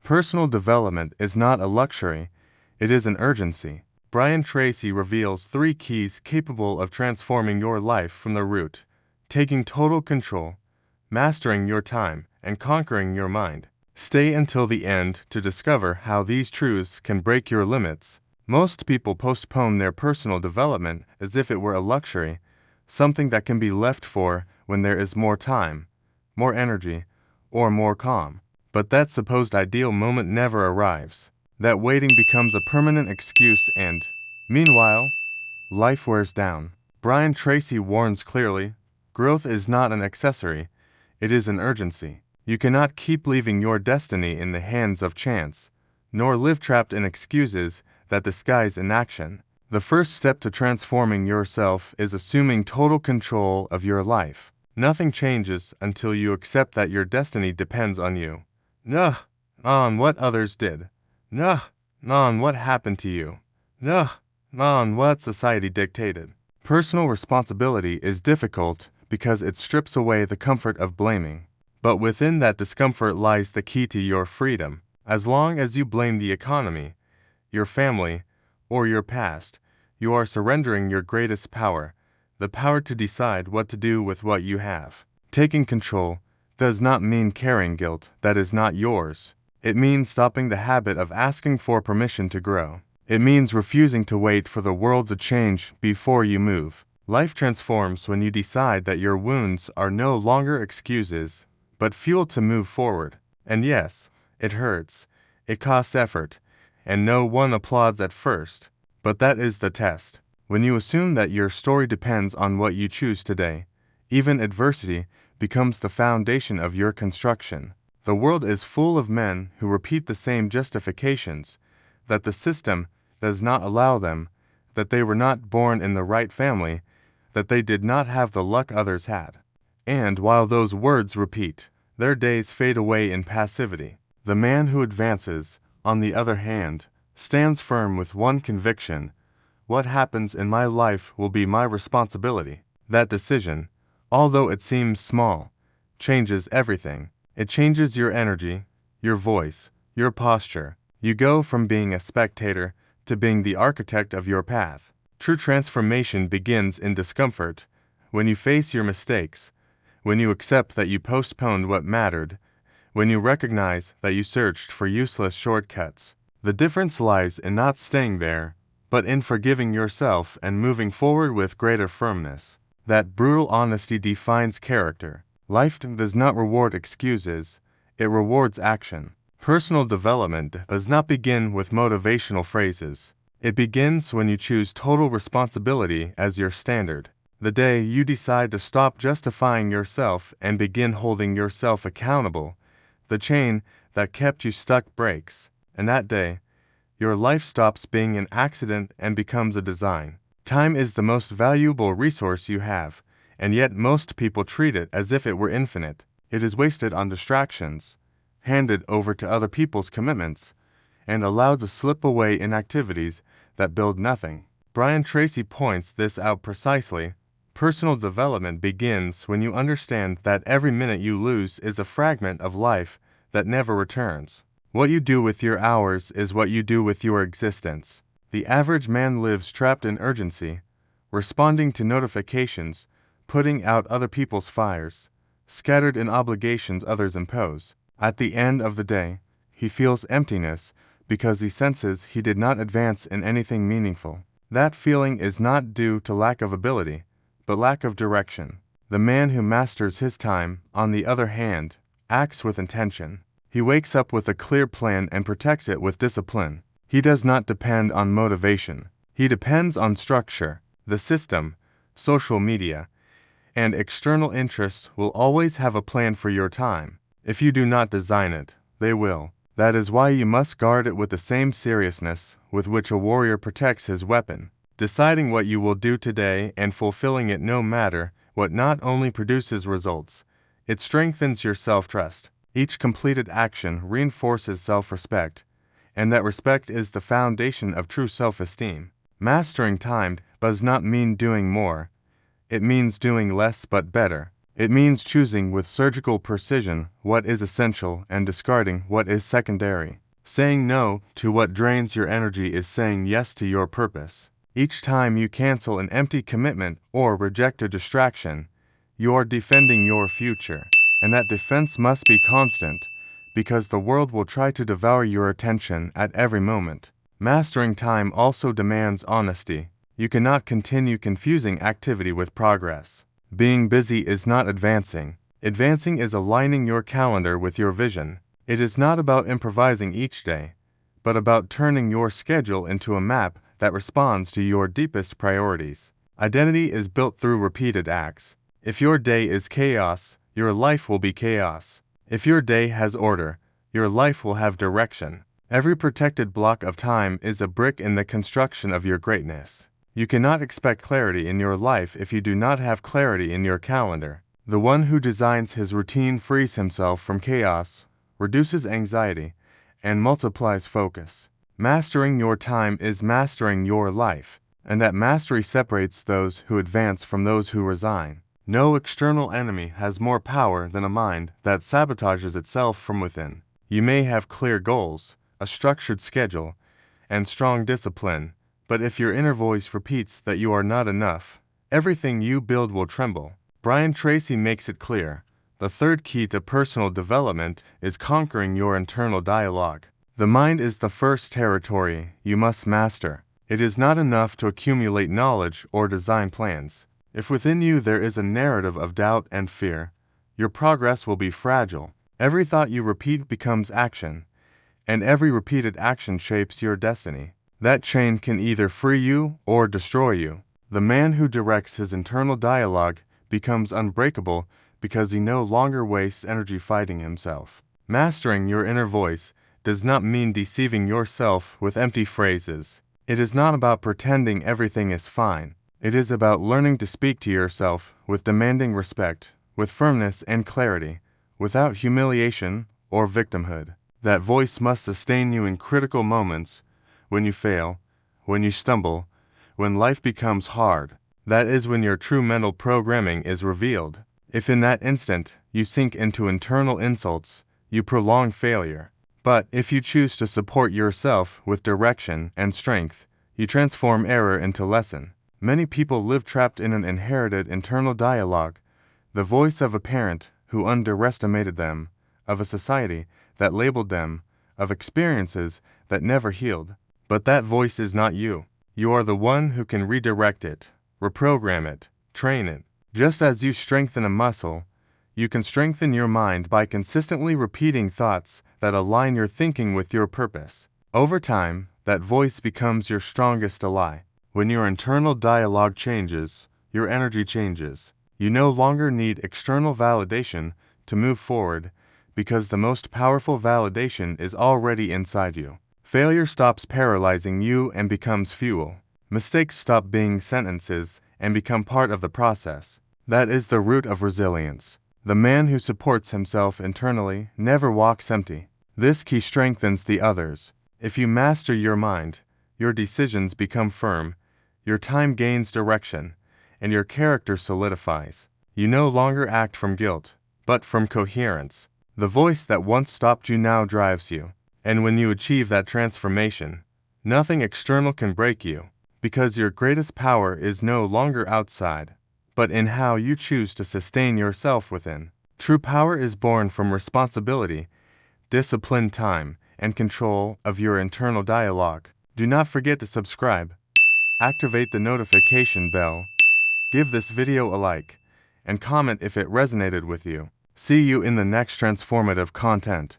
Personal development is not a luxury, it is an urgency. Brian Tracy reveals 3 keys capable of transforming your life from the root: taking total control, mastering your time, and conquering your mind. Stay until the end to discover how these truths can break your limits. Most people postpone their personal development as if it were a luxury, something that can be left for when there is more time, more energy, or more calm. But that supposed ideal moment never arrives. That waiting becomes a permanent excuse and, meanwhile, life wears down. Brian Tracy warns clearly, growth is not an accessory, it is an urgency. You cannot keep leaving your destiny in the hands of chance, nor live trapped in excuses that disguise inaction. The first step to transforming yourself is assuming total control of your life. Nothing changes until you accept that your destiny depends on you. Not on what others did. Not on what happened to you. Not on what society dictated. Personal responsibility is difficult because it strips away the comfort of blaming. But within that discomfort lies the key to your freedom. As long as you blame the economy, your family, or your past, you are surrendering your greatest power, the power to decide what to do with what you have. Taking control does not mean carrying guilt that is not yours. It means stopping the habit of asking for permission to grow. It means refusing to wait for the world to change before you move. Life transforms when you decide that your wounds are no longer excuses, but fuel to move forward. And yes, it hurts, it costs effort, and no one applauds at first. But that is the test. When you assume that your story depends on what you choose today, even adversity becomes the foundation of your construction. The world is full of men who repeat the same justifications, that the system does not allow them, that they were not born in the right family, that they did not have the luck others had. And while those words repeat, their days fade away in passivity. The man who advances, on the other hand, stands firm with one conviction: what happens in my life will be my responsibility. That decision, although it seems small, changes everything. It changes your energy, your voice, your posture. You go from being a spectator to being the architect of your path. True transformation begins in discomfort, when you face your mistakes, when you accept that you postponed what mattered, when you recognize that you searched for useless shortcuts. The difference lies in not staying there, but in forgiving yourself and moving forward with greater firmness. That brutal honesty defines character. Life does not reward excuses, it rewards action. Personal development does not begin with motivational phrases. It begins when you choose total responsibility as your standard. The day you decide to stop justifying yourself and begin holding yourself accountable, the chain that kept you stuck breaks, and that day, your life stops being an accident and becomes a design. Time is the most valuable resource you have, and yet most people treat it as if it were infinite. It is wasted on distractions, handed over to other people's commitments, and allowed to slip away in activities that build nothing. Brian Tracy points this out precisely. Personal development begins when you understand that every minute you lose is a fragment of life that never returns. What you do with your hours is what you do with your existence. The average man lives trapped in urgency, responding to notifications, putting out other people's fires, scattered in obligations others impose. At the end of the day, he feels emptiness because he senses he did not advance in anything meaningful. That feeling is not due to lack of ability, but lack of direction. The man who masters his time, on the other hand, acts with intention. He wakes up with a clear plan and protects it with discipline. He does not depend on motivation. He depends on structure. The system, social media, and external interests will always have a plan for your time. If you do not design it, they will. That is why you must guard it with the same seriousness with which a warrior protects his weapon. Deciding what you will do today and fulfilling it no matter what not only produces results, it strengthens your self-trust. Each completed action reinforces self-respect, and that respect is the foundation of true self-esteem. Mastering time does not mean doing more. It means doing less but better. It means choosing with surgical precision what is essential and discarding what is secondary. Saying no to what drains your energy is saying yes to your purpose. Each time you cancel an empty commitment or reject a distraction, you are defending your future. And that defense must be constant, because the world will try to devour your attention at every moment. Mastering time also demands honesty. You cannot continue confusing activity with progress. Being busy is not advancing. Advancing is aligning your calendar with your vision. It is not about improvising each day, but about turning your schedule into a map that responds to your deepest priorities. Identity is built through repeated acts. If your day is chaos, your life will be chaos. If your day has order, your life will have direction. Every protected block of time is a brick in the construction of your greatness. You cannot expect clarity in your life if you do not have clarity in your calendar. The one who designs his routine frees himself from chaos, reduces anxiety, and multiplies focus. Mastering your time is mastering your life, and that mastery separates those who advance from those who resign. No external enemy has more power than a mind that sabotages itself from within. You may have clear goals, a structured schedule, and strong discipline, but if your inner voice repeats that you are not enough, everything you build will tremble. Brian Tracy makes it clear. The third key to personal development is conquering your internal dialogue. The mind is the first territory you must master. It is not enough to accumulate knowledge or design plans. If within you there is a narrative of doubt and fear, your progress will be fragile. Every thought you repeat becomes action, and every repeated action shapes your destiny. That chain can either free you or destroy you. The man who directs his internal dialogue becomes unbreakable because he no longer wastes energy fighting himself. Mastering your inner voice does not mean deceiving yourself with empty phrases. It is not about pretending everything is fine. It is about learning to speak to yourself with demanding respect, with firmness and clarity, without humiliation or victimhood. That voice must sustain you in critical moments, when you fail, when you stumble, when life becomes hard. That is when your true mental programming is revealed. If in that instant you sink into internal insults, you prolong failure. But if you choose to support yourself with direction and strength, you transform error into lesson. Many people live trapped in an inherited internal dialogue, the voice of a parent who underestimated them, of a society that labeled them, of experiences that never healed. But that voice is not you. You are the one who can redirect it, reprogram it, train it. Just as you strengthen a muscle, you can strengthen your mind by consistently repeating thoughts that align your thinking with your purpose. Over time, that voice becomes your strongest ally. When your internal dialogue changes, your energy changes. You no longer need external validation to move forward because the most powerful validation is already inside you. Failure stops paralyzing you and becomes fuel. Mistakes stop being sentences and become part of the process. That is the root of resilience. The man who supports himself internally never walks empty. This key strengthens the others. If you master your mind, your decisions become firm, your time gains direction, and your character solidifies. You no longer act from guilt, but from coherence. The voice that once stopped you now drives you. And when you achieve that transformation, nothing external can break you, because your greatest power is no longer outside, but in how you choose to sustain yourself within. True power is born from responsibility, disciplined time, and control of your internal dialogue. Do not forget to subscribe, activate the notification bell, give this video a like, and comment if it resonated with you. See you in the next transformative content.